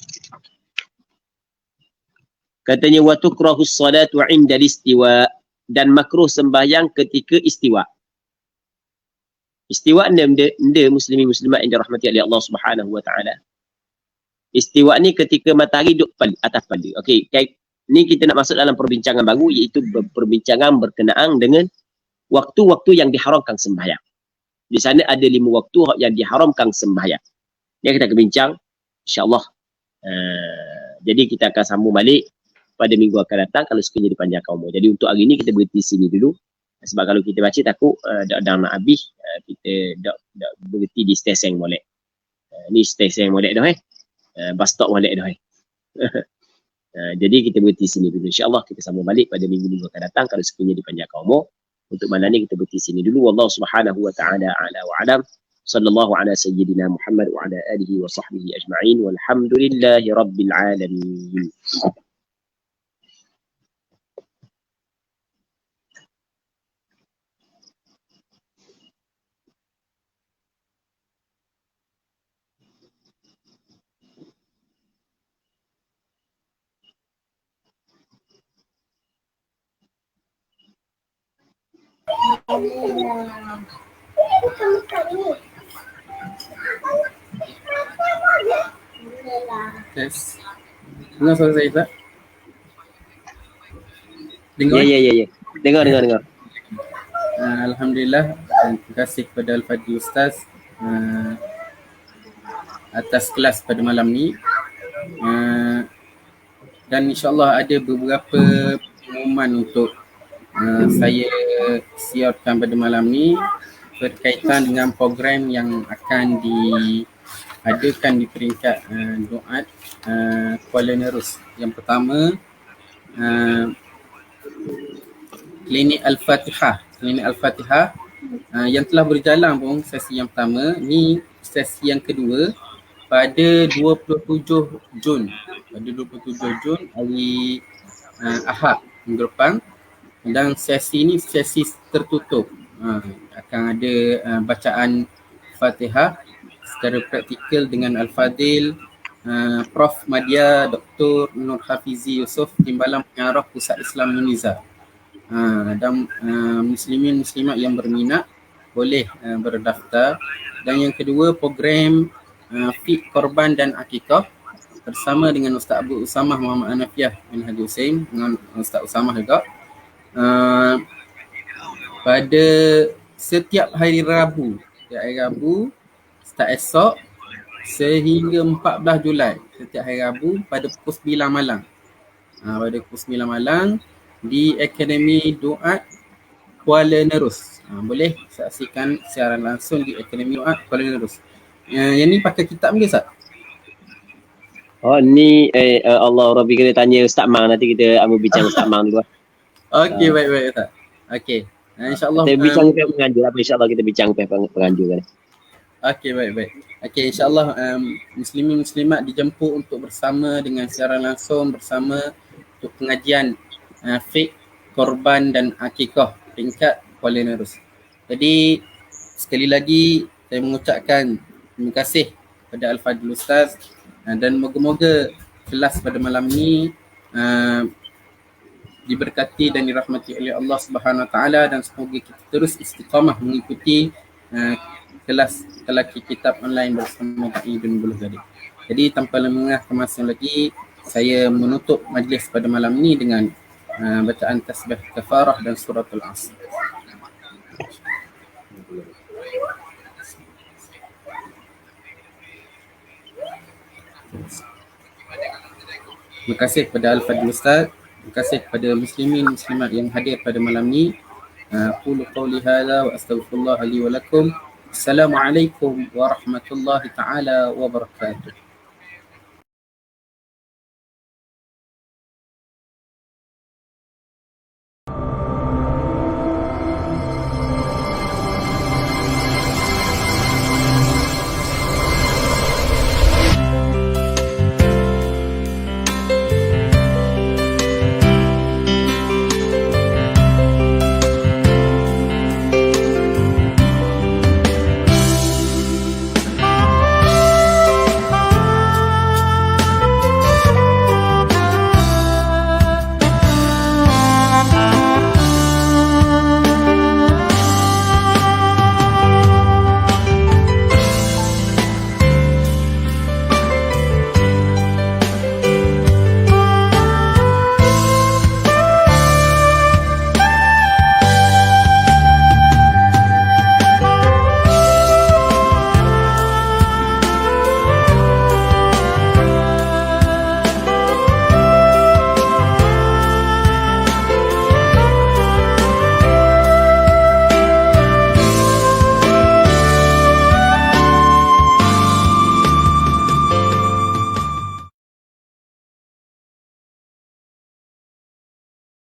Katanya wa tukrahu as-salatu 'inda al-istiwa, dan makruh sembahyang ketika istiwa. Istiwa ni benda muslimin muslimat yang dirahmati oleh Allah Subhanahu wa taala. Istiwa ni ketika matahari duduk atas kepala. Okey, ni kita nak masuk dalam perbincangan baru, iaitu perbincangan berkenaan dengan waktu-waktu yang diharamkan sembahyang. Di sana ada 5 waktu yang diharamkan sembahyang. Ni kita akan bincang insya-Allah. Jadi kita akan sambung balik pada minggu akan datang kalau sekiranya dipanjangkan umur. Jadi untuk hari ni kita berhenti sini dulu. Sebab kalau kita baca takut dah nak habis, kita dah berhenti di stesen molek. Ni stesen molek dah bus stop molek dah jadi kita berhenti sini dulu. InsyaAllah kita sambung balik pada minggu-minggu akan datang kalau sekiranya dipanjangkan umur. Untuk malam ni kita berhenti sini dulu. Wallahu subhanahu wa ta'ala a'la wa a'lam. Sallallahu ala sayyidina Muhammad wa ala alihi wa sahbihi ajma'in. Walhamdulillahi rabbil alamin. Yes. Dengar suara saya tak? Dengar? Ya. Dengar. Alhamdulillah. Terima kasih kepada Al-Fadhil Ustaz atas kelas pada malam ni. Dan insyaAllah ada beberapa pengumuman untuk saya siarkan pada malam ni berkaitan dengan program yang akan diadakan di peringkat Doat Kuala Nerus. Yang pertama, Klinik Al-Fatihah. Klinik Al-Fatihah yang telah berjalan pun sesi yang pertama, ni sesi yang kedua pada 27 Jun. Pada 27 Jun hari Ahad minggu depan. Dan sesi ni sesi tertutup. Akan ada bacaan Fatihah secara praktikal dengan Al-Fadhil Prof. Madya Dr. Nur Hafizi Yusof, Timbalan Pengarah Pusat Islam Uniza. Dan muslimin muslimat yang berminat boleh berdaftar. Dan yang kedua, program Fiqh Korban dan Akikah bersama dengan Ustaz Abu Usamah Muhammad Anafiah bin Haji Hussein dengan Ustaz Usamah juga. Pada setiap hari Rabu, start esok sehingga 14 Julai, setiap hari Rabu pada pukul 9 malam. Pada pukul 9 malam di Akademi Duat Kuala Nerus. Boleh saksikan siaran langsung di Akademi Duat Kuala Nerus. Yang ni pakai kitab ke Ustaz? Oh ni Allah Rabbi kena tanya Ustaz Mang, nanti kita ambil bincang Ustaz Mang dulu. Okey, baik Ustaz. Okey. InsyaAllah Kita bincang pihak penganjur apa, insyaAllah kita bincang pihak penganjur kan. Okey, baik. Okey, insyaAllah muslimin muslimat dijemput untuk bersama dengan siaran langsung bersama untuk pengajian Fiqh Korban dan Akikah tingkat Kuala Nerus. Jadi sekali lagi saya mengucapkan terima kasih kepada Al-Fadhil Ustaz dan moga-moga kelas pada malam ni diberkati dan dirahmati oleh Allah Subhanahu Wa Taala, dan semoga kita terus istiqamah mengikuti kelas telaki kitab online bersama Dai Ibn Buluh Gadi. Jadi tanpa lengah masa lagi, saya menutup majlis pada malam ni dengan bacaan tasbih kafarah dan suratul Asr. Terima kasih kepada Al-Fadhil Ustaz. Terima kasih kepada muslimin muslimat yang hadir pada malam ni. Qulu qawli hadza wa astaghfirullah li wa lakum. Assalamualaikum warahmatullahi taala wabarakatuh.